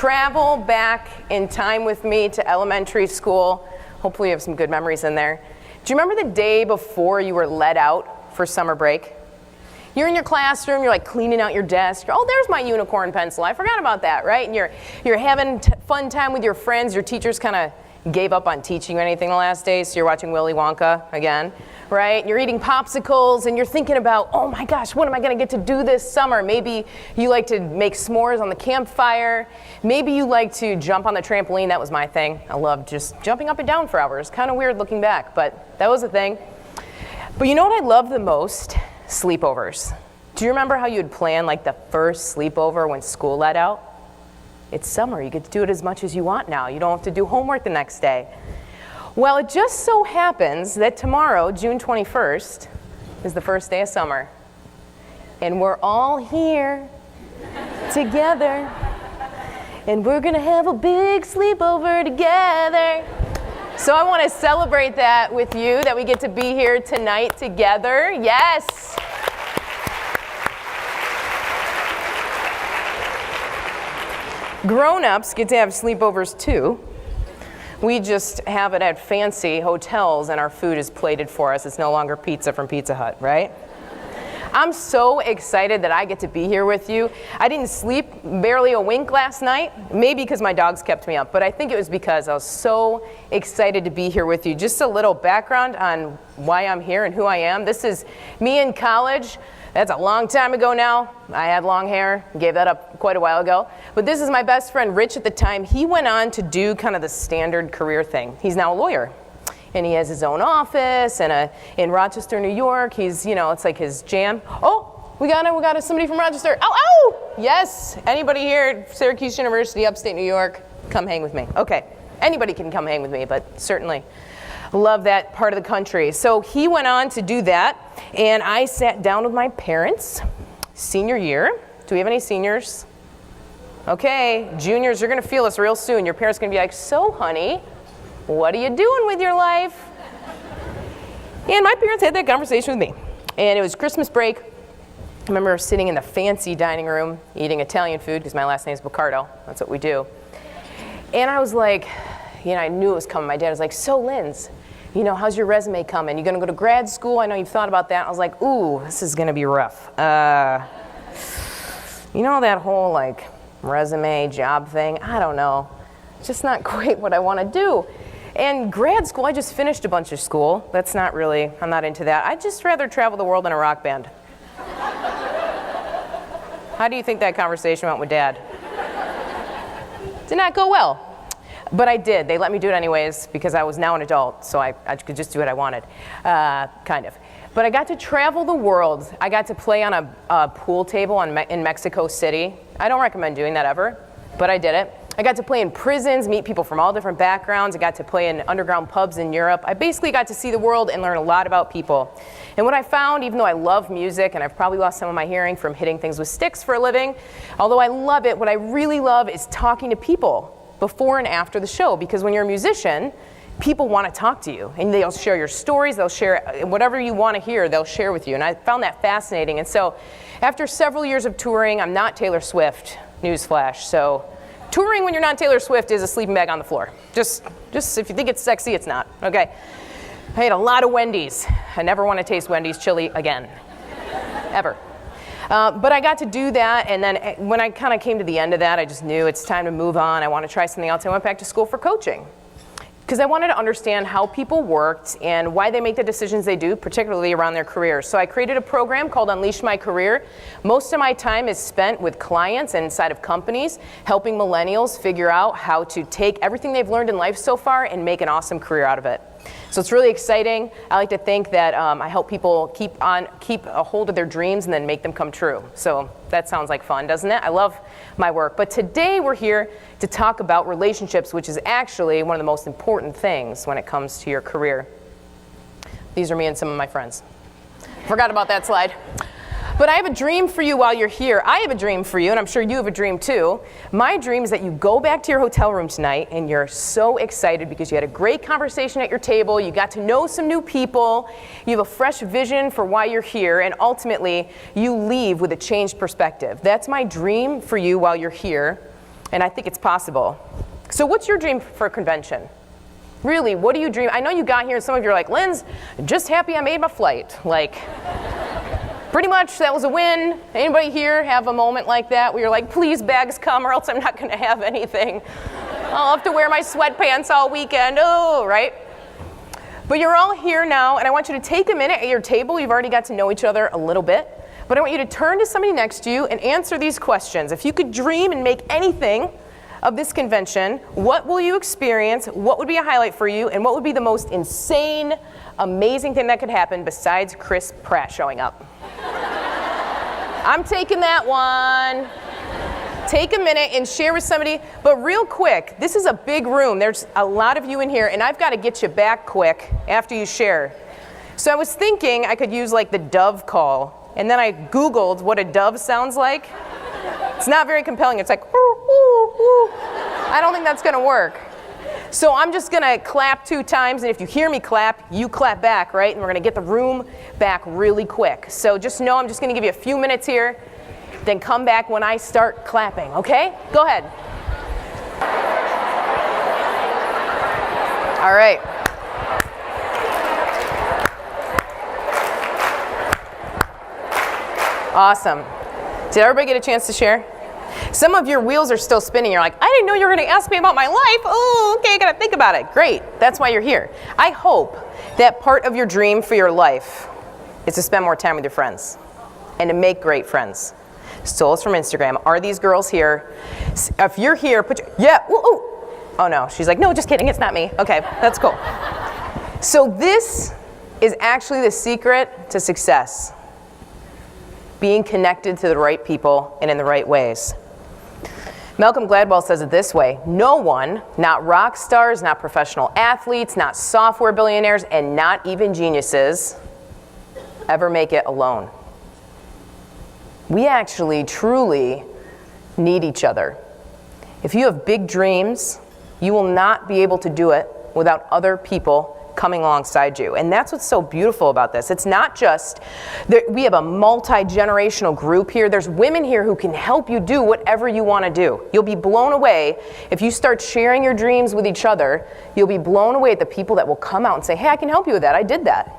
travel back in time with me to elementary school. Hopefully you have some good memories in there. Do you remember the day before you were let out for summer break? You're in your classroom, you're like cleaning out your desk. Oh, there's my unicorn pencil. I forgot about that, right? And you're having fun time with your friends. Your teachers kind of gave up on teaching you anything the last day, so you're watching Willy Wonka again, right? You're eating popsicles and you're thinking about, oh my gosh, what am I going to get to do this summer? Maybe you like to make s'mores on the campfire. Maybe you like to jump on the trampoline. That was my thing. I loved just jumping up and down for hours. Kind of weird looking back, but that was a thing. But you know what I love the most? Sleepovers. Do you remember how you'd plan like the first sleepover when school let out? It's summer, you get to do it as much as you want now. You don't have to do homework the next day. Well, it just so happens that tomorrow, June 21st, is the first day of summer. And we're all here together. And we're gonna have a big sleepover together. So I want to celebrate that with you, that we get to be here tonight together. Yes. Grown-ups get to have sleepovers too. We just have it at fancy hotels and our food is plated for us. It's no longer pizza from Pizza Hut, right? I'm so excited that I get to be here with you. I didn't sleep barely a wink last night, maybe because my dogs kept me up, but I think it was because I was so excited to be here with you. Just a little background on why I'm here and who I am. This is me in college. That's a long time ago now. I had long hair, gave that up quite a while ago. But this is my best friend, Rich, at the time. He went on to do kind of the standard career thing. He's now a lawyer. And he has his own office and in Rochester, New York. He's, it's like his jam. Oh, we got somebody from Rochester. Oh! Yes, anybody here at Syracuse University, upstate New York, come hang with me. Okay, anybody can come hang with me, but certainly love that part of the country. So he went on to do that, and I sat down with my parents, senior year. Do we have any seniors? Okay, juniors, you're gonna feel this real soon. Your parents are gonna be like, so honey, what are you doing with your life? And my parents had that conversation with me. And it was Christmas break. I remember sitting in the fancy dining room eating Italian food, because my last name is Boccardo. That's what we do. And I was like, I knew it was coming. My dad was like, so Linz, how's your resume coming? You gonna go to grad school? I know you've thought about that. I was like, ooh, this is gonna be rough. That whole resume job thing, I don't know. It's just not quite what I wanna do. And grad school, I just finished a bunch of school. I'm not into that. I'd just rather travel the world in a rock band. How do you think that conversation went with Dad? Did not go well. But I did. They let me do it anyways because I was now an adult, so I could just do what I wanted, kind of. But I got to travel the world. I got to play on a pool table in Mexico City. I don't recommend doing that ever, but I did it. I got to play in prisons, meet people from all different backgrounds. I got to play in underground pubs in Europe. I basically got to see the world and learn a lot about people. And what I found, even though I love music, and I've probably lost some of my hearing from hitting things with sticks for a living, although I love it, what I really love is talking to people before and after the show. Because when you're a musician, people want to talk to you. And they'll share your stories, they'll share whatever you want to hear, they'll share with you. And I found that fascinating. And so after several years of touring, I'm not Taylor Swift, newsflash. So touring when you're not Taylor Swift is a sleeping bag on the floor. Just if you think it's sexy, it's not. Okay. I ate a lot of Wendy's. I never want to taste Wendy's chili again. Ever. But I got to do that, and then when I kind of came to the end of that, I just knew it's time to move on. I want to try something else. I went back to school for coaching because I wanted to understand how people worked and why they make the decisions they do, particularly around their careers. So I created a program called Unleash My Career. Most of my time is spent with clients and inside of companies, helping millennials figure out how to take everything they've learned in life so far and make an awesome career out of it. So it's really exciting. I like to think that I help people keep a hold of their dreams and then make them come true. So that sounds like fun, doesn't it? I love my work. But today we're here to talk about relationships, which is actually one of the most important things when it comes to your career. These are me and some of my friends. Forgot about that slide. But I have a dream for you while you're here. I have a dream for you, and I'm sure you have a dream too. My dream is that you go back to your hotel room tonight and you're so excited because you had a great conversation at your table, you got to know some new people, you have a fresh vision for why you're here, and ultimately you leave with a changed perspective. That's my dream for you while you're here. And I think it's possible. So what's your dream for a convention? Really, what do you dream? I know you got here and some of you are like, Linz, just happy I made my flight. Like, pretty much that was a win. Anybody here have a moment like that where you're like, please bags come or else I'm not gonna have anything. I'll have to wear my sweatpants all weekend, oh, right? But you're all here now and I want you to take a minute at your table. You've already got to know each other a little bit. But I want you to turn to somebody next to you and answer these questions. If you could dream and make anything of this convention, what will you experience? What would be a highlight for you? And what would be the most insane, amazing thing that could happen besides Chris Pratt showing up? I'm taking that one. Take a minute and share with somebody. But real quick, this is a big room. There's a lot of you in here, and I've got to get you back quick after you share. So I was thinking I could use like the dove call. And then I Googled what a dove sounds like. It's not very compelling. It's like, ooh, ooh, ooh. I don't think that's going to work. So I'm just going to clap 2 times, and if you hear me clap, you clap back, right? And we're going to get the room back really quick. So just know I'm just going to give you a few minutes here, then come back when I start clapping, okay? Go ahead. All right. Awesome. Did everybody get a chance to share? Some of your wheels are still spinning. You're like, I didn't know you were going to ask me about my life. Oh, okay, I got to think about it. Great. That's why you're here. I hope that part of your dream for your life is to spend more time with your friends and to make great friends. Stole us from Instagram. Are these girls here? If you're here, put your, yeah, ooh, ooh. Oh no, she's like, no, just kidding, it's not me. Okay, that's cool. So this is actually the secret to success. Being connected to the right people and in the right ways. Malcolm Gladwell says it this way: no one, not rock stars, not professional athletes, not software billionaires, and not even geniuses, ever make it alone. We actually truly need each other. If you have big dreams, you will not be able to do it without other people coming alongside you. And that's what's so beautiful about this. It's not just that we have a multi-generational group here. There's women here who can help you do whatever you want to do. You'll be blown away if you start sharing your dreams with each other. You'll be blown away at the people that will come out and say, hey, I can help you with that. I did that.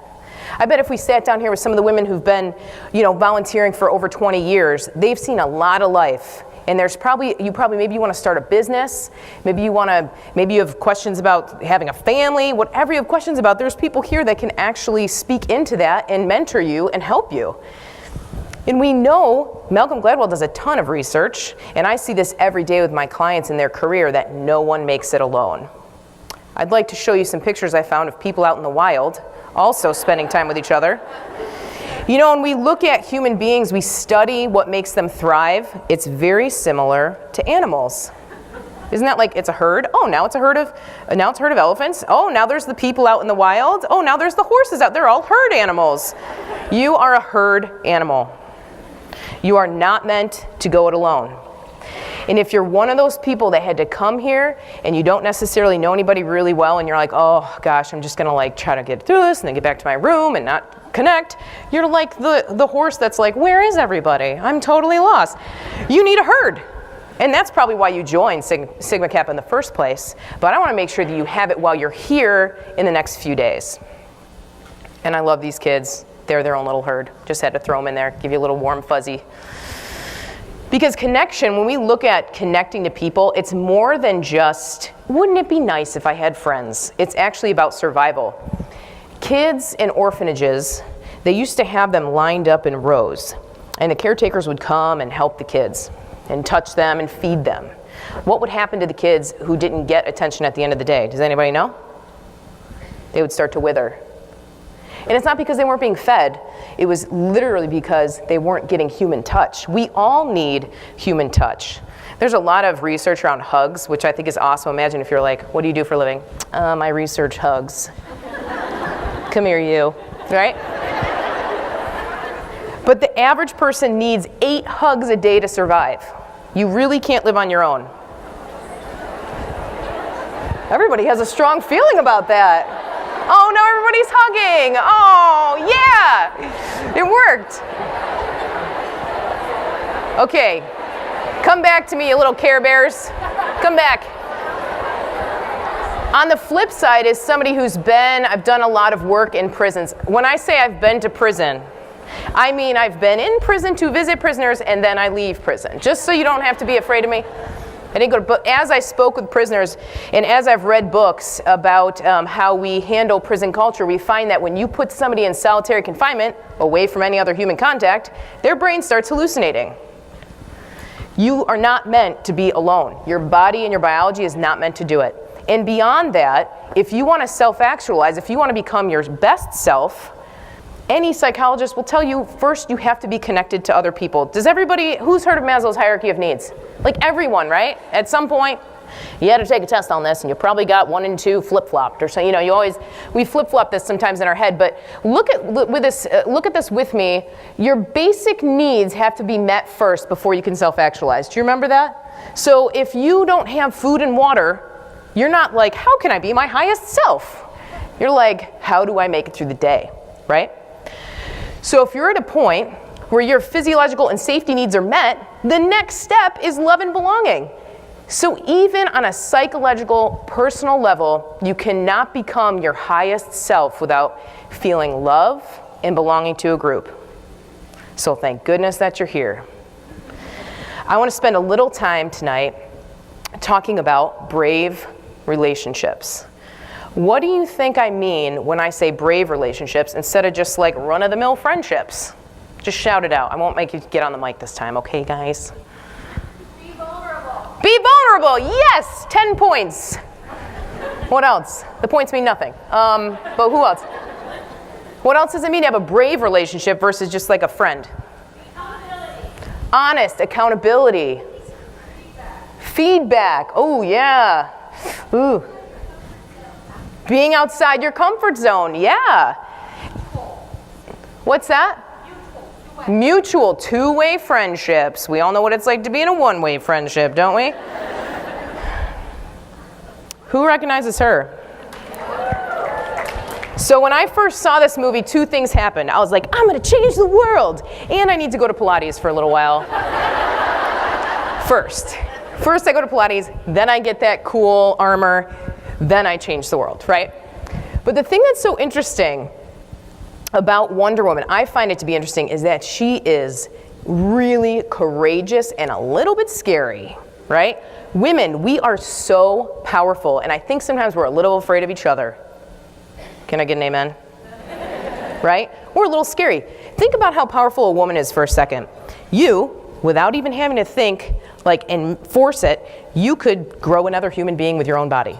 I bet if we sat down here with some of the women who've been, volunteering for over 20 years, they've seen a lot of life. And there's maybe you want to start a business, maybe you have questions about having a family, whatever you have questions about, there's people here that can actually speak into that and mentor you and help you. And we know Malcolm Gladwell does a ton of research, and I see this every day with my clients in their career, that no one makes it alone. I'd like to show you some pictures I found of people out in the wild, also spending time with each other. When we look at human beings, we study what makes them thrive. It's very similar to animals. Isn't that like it's a herd? Oh, now it's a herd of elephants. Oh, now there's the people out in the wild. Oh, now there's the horses out. They're all herd animals. You are a herd animal. You are not meant to go it alone. And if you're one of those people that had to come here and you don't necessarily know anybody really well and you're like, oh gosh, I'm just gonna try to get through this and then get back to my room and not connect, you're like the horse that's like, where is everybody? I'm totally lost. You need a herd. And that's probably why you joined Sigma Kappa in the first place. But I want to make sure that you have it while you're here in the next few days. And I love these kids. They're their own little herd. Just had to throw them in there, give you a little warm fuzzy. Because connection, when we look at connecting to people, it's more than just, wouldn't it be nice if I had friends? It's actually about survival. Kids in orphanages, they used to have them lined up in rows. And the caretakers would come and help the kids and touch them and feed them. What would happen to the kids who didn't get attention at the end of the day? Does anybody know? They would start to wither. And it's not because they weren't being fed. It was literally because they weren't getting human touch. We all need human touch. There's a lot of research around hugs, which I think is awesome. Imagine if you're like, what do you do for a living? I research hugs. Come here, you, right? But the average person needs 8 hugs a day to survive. You really can't live on your own. Everybody has a strong feeling about that. Oh, no, everybody's hugging. Oh, yeah, it worked. Okay, come back to me, you little Care Bears. Come back. On the flip side is somebody I've done a lot of work in prisons. When I say I've been to prison, I mean I've been in prison to visit prisoners and then I leave prison. Just so you don't have to be afraid of me. I didn't go to, but as I spoke with prisoners and as I've read books about how we handle prison culture, we find that when you put somebody in solitary confinement, away from any other human contact, their brain starts hallucinating. You are not meant to be alone. Your body and your biology is not meant to do it. And beyond that, if you want to self-actualize, if you want to become your best self, any psychologist will tell you first you have to be connected to other people. Who's heard of Maslow's hierarchy of needs? Like everyone, right? At some point, you had to take a test on this and you probably got 1 and 2 flip-flopped or so. We flip-flop this sometimes in our head, but look at this with me. Your basic needs have to be met first before you can self-actualize. Do you remember that? So if you don't have food and water, you're not like, how can I be my highest self? You're like, how do I make it through the day, right? So if you're at a point where your physiological and safety needs are met, the next step is love and belonging. So even on a psychological, personal level, you cannot become your highest self without feeling love and belonging to a group. So thank goodness that you're here. I want to spend a little time tonight talking about brave relationships. What do you think I mean when I say brave relationships instead of just like run-of-the-mill friendships? Just shout it out. I won't make you get on the mic this time, okay, guys? Be vulnerable. Be vulnerable, yes! 10 points. What else? The points mean nothing. But who else? What else does it mean to have a brave relationship versus just like a friend? Accountability. Honest, accountability. Feedback. Oh, yeah. Ooh. Being outside your comfort zone, yeah. What's that? Mutual, two-way friendships. We all know what it's like to be in a one-way friendship, don't we? Who recognizes her? So when I first saw this movie, 2 things happened. I was like, I'm going to change the world. And I need to go to Pilates for a little while. First I go to Pilates, then I get that cool armor, then I change the world, right? But the thing that's so interesting about Wonder Woman, I find it to be interesting, is that she is really courageous and a little bit scary, right? Women, we are so powerful, and I think sometimes we're a little afraid of each other. Can I get an amen? Right? We're a little scary. Think about how powerful a woman is for a second. You, without even having to think, and force it, you could grow another human being with your own body.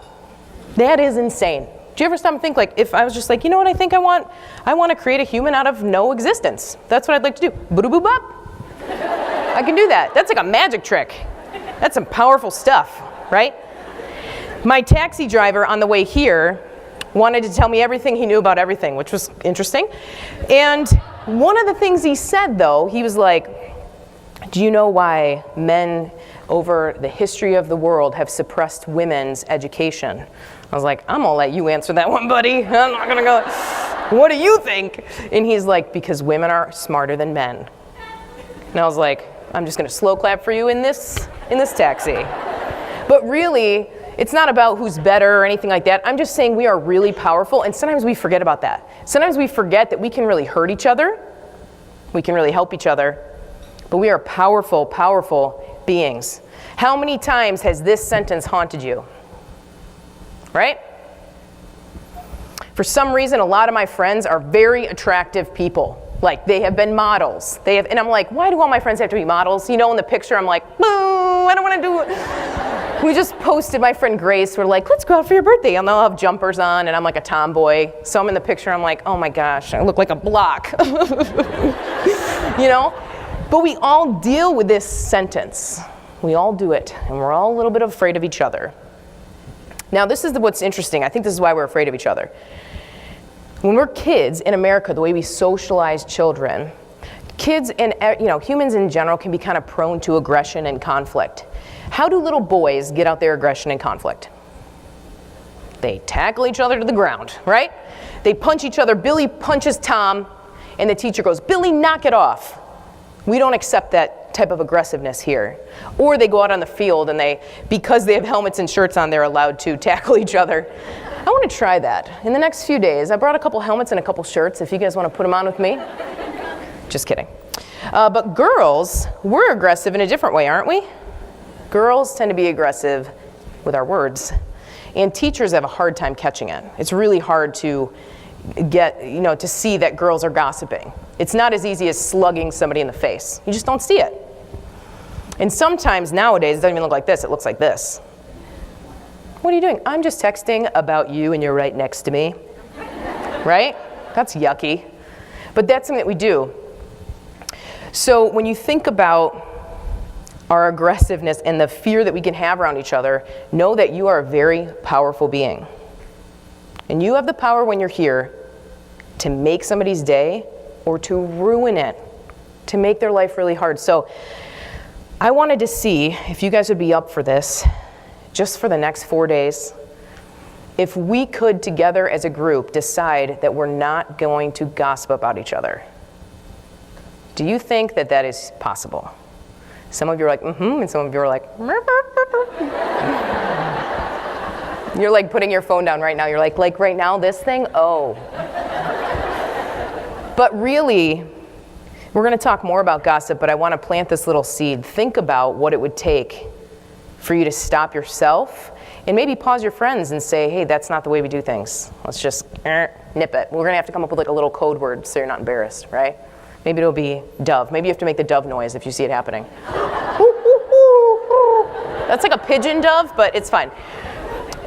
That is insane. Do you ever stop and think, if I was just like, you know what I think I want? I want to create a human out of no existence. That's what I'd like to do. Boo-doo-boo-bop. I can do that. That's like a magic trick. That's some powerful stuff, right? My taxi driver on the way here wanted to tell me everything he knew about everything, which was interesting. And one of the things he said, though, he was like, do you know why men over the history of the world have suppressed women's education? I was like, I'm gonna let you answer that one, buddy. I'm not gonna go, what do you think? And he's like, because women are smarter than men. And I was like, I'm just gonna slow clap for you in this taxi. But really, it's not about who's better or anything like that. I'm just saying we are really powerful, and sometimes we forget about that. Sometimes we forget that we can really hurt each other. We can really help each other. But we are powerful, powerful beings. How many times has this sentence haunted you? Right? For some reason, a lot of my friends are very attractive people. They have been models. And I'm like, why do all my friends have to be models? In the picture, I'm like, boo, I don't want to do it. We just posted, my friend Grace, we're like, let's go out for your birthday. And they'll have jumpers on, and I'm like a tomboy. So I'm in the picture, I'm like, oh my gosh, I look like a block. But we all deal with this sentence. We all do it, and we're all a little bit afraid of each other. Now, this is what's interesting. I think this is why we're afraid of each other. When we're kids in America, the way we socialize children, kids and humans in general can be kind of prone to aggression and conflict. How do little boys get out their aggression and conflict? They tackle each other to the ground, right? They punch each other. Billy punches Tom, and the teacher goes, Billy, knock it off. We don't accept that type of aggressiveness here. Or they go out on the field and because they have helmets and shirts on, they're allowed to tackle each other. I want to try that in the next few days. I brought a couple helmets and a couple shirts if you guys want to put them on with me. Just kidding. But girls, we're aggressive in a different way, aren't we? Girls tend to be aggressive with our words. And teachers have a hard time catching it. It's really hard to get, to see that girls are gossiping. It's not as easy as slugging somebody in the face. You just don't see it. And sometimes nowadays, it doesn't even look like this, it looks like this. What are you doing? I'm just texting about you and you're right next to me. Right? That's yucky. But that's something that we do. So when you think about our aggressiveness and the fear that we can have around each other, know that you are a very powerful being. And you have the power when you're here to make somebody's day or to ruin it, to make their life really hard. So I wanted to see if you guys would be up for this, just for the next 4 days, if we could together as a group decide that we're not going to gossip about each other. Do you think that that is possible? Some of you are like, and some of you are like, you're like putting your phone down right now. You're like right now, this thing? Oh. But really, we're going to talk more about gossip, but I want to plant this little seed. Think about what it would take for you to stop yourself and maybe pause your friends and say, hey, that's not the way we do things. Let's just nip it. We're going to have to come up with like a little code word so you're not embarrassed, right? Maybe it'll be dove. Maybe you have to make the dove noise if you see it happening. That's like a pigeon dove, but it's fine.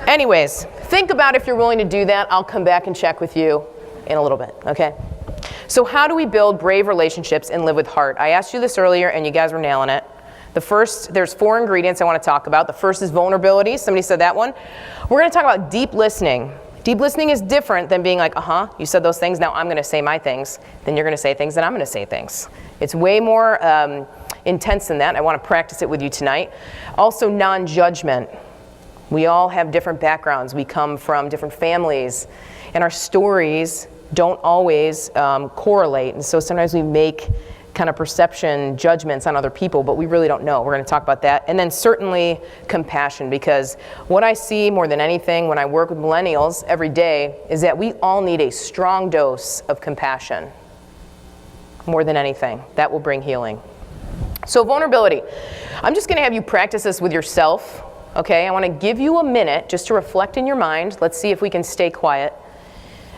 Anyways, think about if you're willing to do that. I'll come back and check with you in a little bit, okay? So how do we build brave relationships and live with heart? I asked you this earlier, and you guys were nailing it. The first, there's 4 ingredients I want to talk about. The first is vulnerability. Somebody said that one. We're going to talk about deep listening. Deep listening is different than being like, you said those things, now I'm going to say my things. Then you're going to say things, then I'm going to say things. It's way more intense than that. I want to practice it with you tonight. Also, non-judgment. We all have different backgrounds. We come from different families, and our stories don't always correlate. And so sometimes we make kind of perception judgments on other people, but we really don't know. We're going to talk about that. And then certainly compassion, because what I see more than anything when I work with millennials every day is that we all need a strong dose of compassion more than anything. That will bring healing. So vulnerability. I'm just going to have you practice this with yourself, okay? I want to give you a minute just to reflect in your mind. Let's see if we can stay quiet.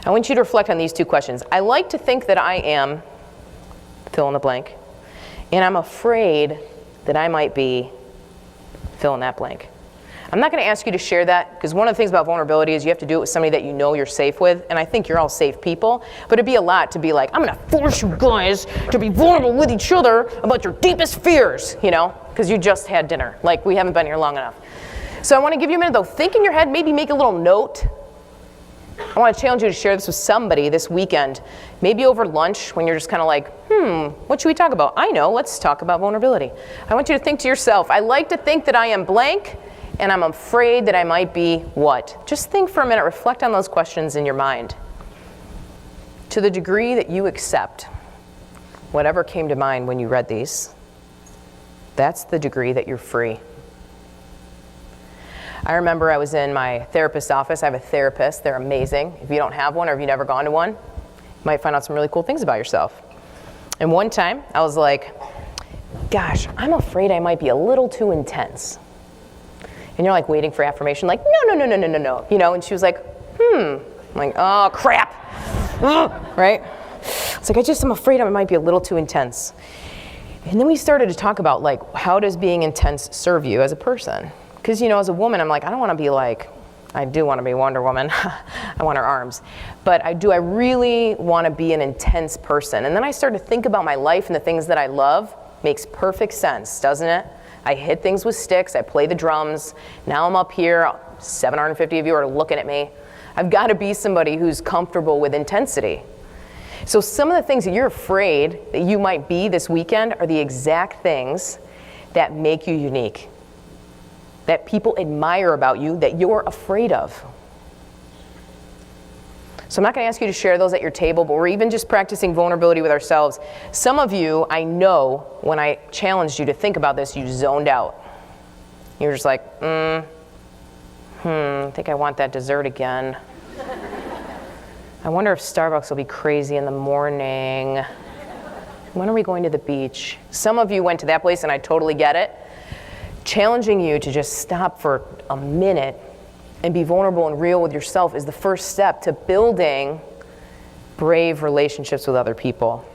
I want you to reflect on these 2 questions. I like to think that I am fill in the blank, and I'm afraid that I might be fill in that blank. I'm not going to ask you to share that, because one of the things about vulnerability is you have to do it with somebody that you know you're safe with, and I think you're all safe people, but it'd be a lot to be like, I'm going to force you guys to be vulnerable with each other about your deepest fears, because you just had dinner. Like, we haven't been here long enough. So I want to give you a minute, though. Think in your head, maybe make a little note. I want to challenge you to share this with somebody this weekend, maybe over lunch when you're just kind of like, what should we talk about? I know, let's talk about vulnerability. I want you to think to yourself, I like to think that I am blank, and I'm afraid that I might be what? Just think for a minute, reflect on those questions in your mind. To the degree that you accept whatever came to mind when you read these, that's the degree that you're free. I remember I was in my therapist's office. I have a therapist. They're amazing. If you don't have one or if you've never gone to one, you might find out some really cool things about yourself. And one time, I was like, gosh, I'm afraid I might be a little too intense. And you're like waiting for affirmation, like, no. And she was like, I'm like, oh, crap. Right? It's like, I'm afraid I might be a little too intense. And then we started to talk about, like, how does being intense serve you as a person? Because, as a woman, I'm like, I don't want to be like, I do want to be Wonder Woman. I want her arms. But I really want to be an intense person. And then I started to think about my life and the things that I love. Makes perfect sense, doesn't it? I hit things with sticks. I play the drums. Now I'm up here. 750 of you are looking at me. I've got to be somebody who's comfortable with intensity. So some of the things that you're afraid that you might be this weekend are the exact things that make you unique, that people admire about you, that you're afraid of. So I'm not going to ask you to share those at your table, but we're even just practicing vulnerability with ourselves. Some of you, I know, when I challenged you to think about this, you zoned out. You were just like, I think I want that dessert again. I wonder if Starbucks will be crazy in the morning. When are we going to the beach? Some of you went to that place, and I totally get it. Challenging you to just stop for a minute and be vulnerable and real with yourself is the first step to building brave relationships with other people.